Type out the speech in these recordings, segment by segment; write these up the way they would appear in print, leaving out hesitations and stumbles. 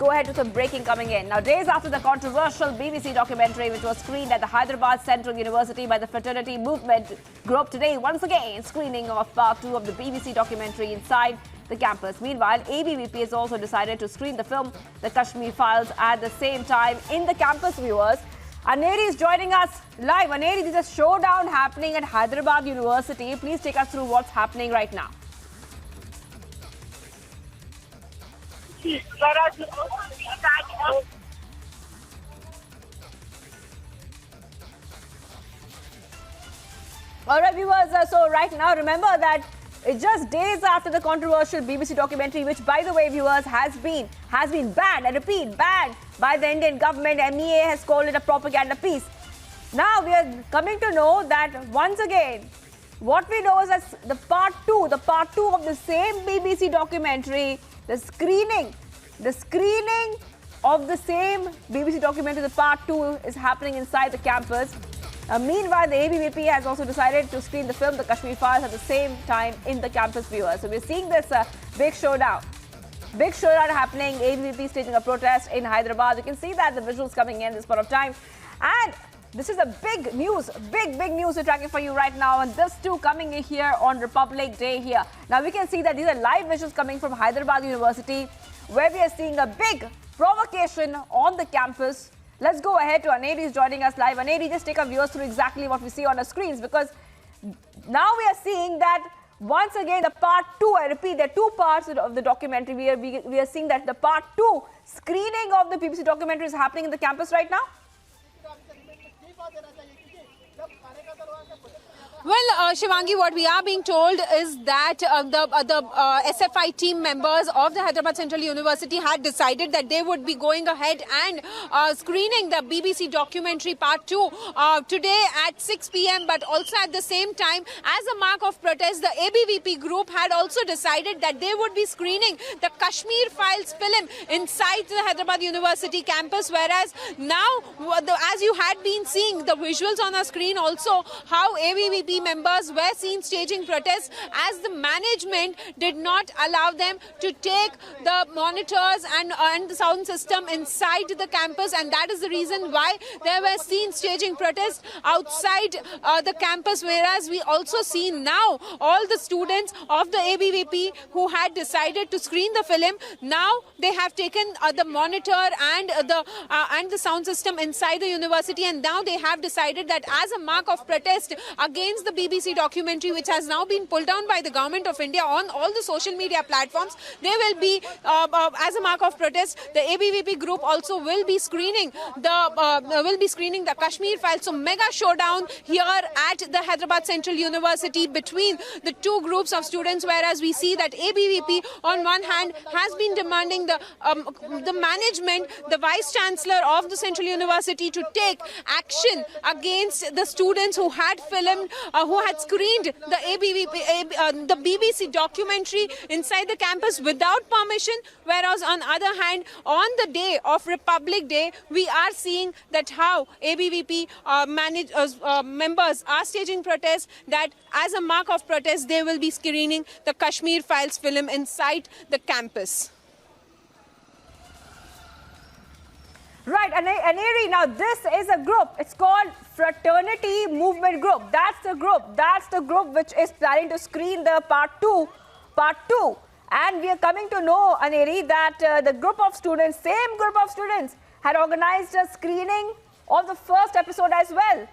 go ahead to some breaking coming in. Now, days after the controversial BBC documentary, which was screened at the Hyderabad Central University by the Fraternity Movement Group, today, once again, screening of part 2 of the BBC documentary inside the campus. Meanwhile, ABVP has also decided to screen the film, The Kashmir Files, at the same time in the campus, viewers. Aneri is joining us live. Aneri, there's a showdown happening at Hyderabad University. Please take us through what's happening right now. All right, viewers, so right now, remember that it's just days after the controversial BBC documentary, which, by the way, viewers, has been banned, I repeat, banned by the Indian government. MEA has called it a propaganda piece. Now, we are coming to know that, once again, what we know is that the part 2 of the same BBC documentary, the screening of the same BBC documentary, the part 2, is happening inside the campus. Meanwhile, the ABVP has also decided to screen the film, The Kashmir Files, at the same time in the campus, viewers. So we're seeing this big showdown happening. ABVP staging a protest in Hyderabad. You can see that the visuals coming in at this point of time. And this is a big news, big news we're tracking for you right now. And this too coming in here on Republic Day here. Now we can see that these are live visuals coming from Hyderabad University, where we are seeing a big provocation on the campus. Let's go ahead to Aneri is joining us live. Aneri, just take our viewers through exactly what we see on the screens, because now we are seeing that once again the part 2, I repeat, there are 2 parts of the documentary. We are seeing that the part 2 screening of the BBC documentary is happening in the campus right now. Well, Shivangi, what we are being told is that the SFI team members of the Hyderabad Central University had decided that they would be going ahead and screening the BBC documentary part 2 today at 6 p.m. But also at the same time, as a mark of protest, the ABVP group had also decided that they would be screening the Kashmir Files film inside the Hyderabad University campus. Whereas now, as you had been seeing the visuals on our screen also, how ABVP members were seen staging protests as the management did not allow them to take the monitors and the sound system inside the campus, and that is the reason why they were seen staging protests outside the campus. Whereas we also see now all the students of the ABVP who had decided to screen the film, now they have taken the monitor and the sound system inside the university, and now they have decided that as a mark of protest against the BBC documentary, which has now been pulled down by the government of India on all the social media platforms, they will be, as a mark of protest, the ABVP group also will be screening the Kashmir Files. So mega showdown here at the Hyderabad Central University between the 2 groups of students, whereas we see that ABVP on one hand has been demanding the management, the Vice Chancellor of the Central University, to take action against the students who had filmed, who had screened the BBC documentary inside the campus without permission. Whereas on other hand, on the day of Republic Day, we are seeing that how ABVP members are staging protests, that as a mark of protest, they will be screening the Kashmir Files film inside the campus. Right, Aneri, now this is a group. It's called Fraternity Movement Group. That's the group which is planning to screen the part 2. And we are coming to know, Aneri, that the group of students, same group of students, had organized a screening of the first episode as well.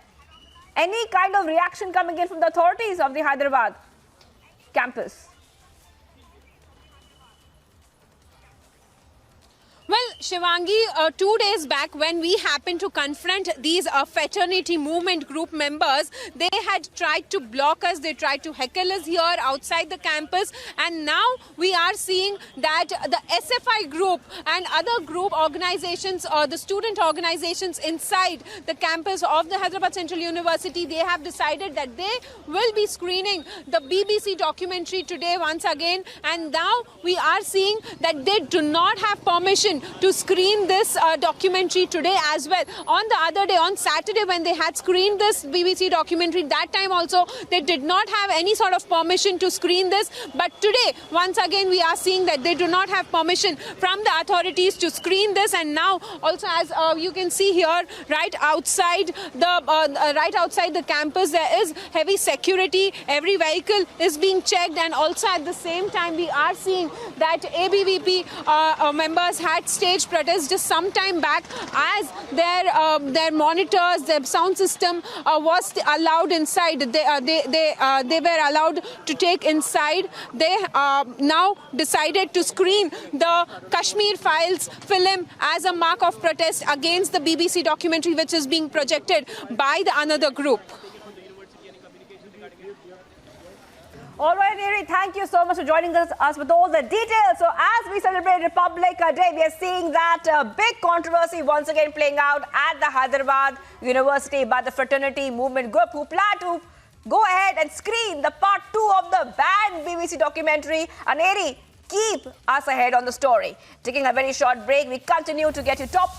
Any kind of reaction coming in from the authorities of the Hyderabad campus? Well, Shivangi, 2 days back when we happened to confront these fraternity movement group members, they had tried to block us, they tried to heckle us here outside the campus, and now we are seeing that the SFI group and other group organizations, the student organizations inside the campus of the Hyderabad Central University, they have decided that they will be screening the BBC documentary today once again, and now we are seeing that they do not have permission to to screen this documentary today as well. On the other day, on Saturday, when they had screened this BBC documentary, that time also they did not have any sort of permission to screen this. But today, once again, we are seeing that they do not have permission from the authorities to screen this. And now also, as you can see here, right outside the campus, there is heavy security. Every vehicle is being checked, and also at the same time we are seeing that ABVP members had staged protests just some time back as their monitors, their sound system was allowed inside. They were allowed to take inside. They now decided to screen the Kashmir Files film as a mark of protest against the BBC documentary, which is being projected by the another group. All right, Neri, thank you so much for joining us with all the details. So as we celebrate Republic Day, we are seeing that big controversy once again playing out at the Hyderabad University by the fraternity movement group who plan to go ahead and screen the part 2 of the banned BBC documentary. And Neri, keep us ahead on the story. Taking a very short break, we continue to get you top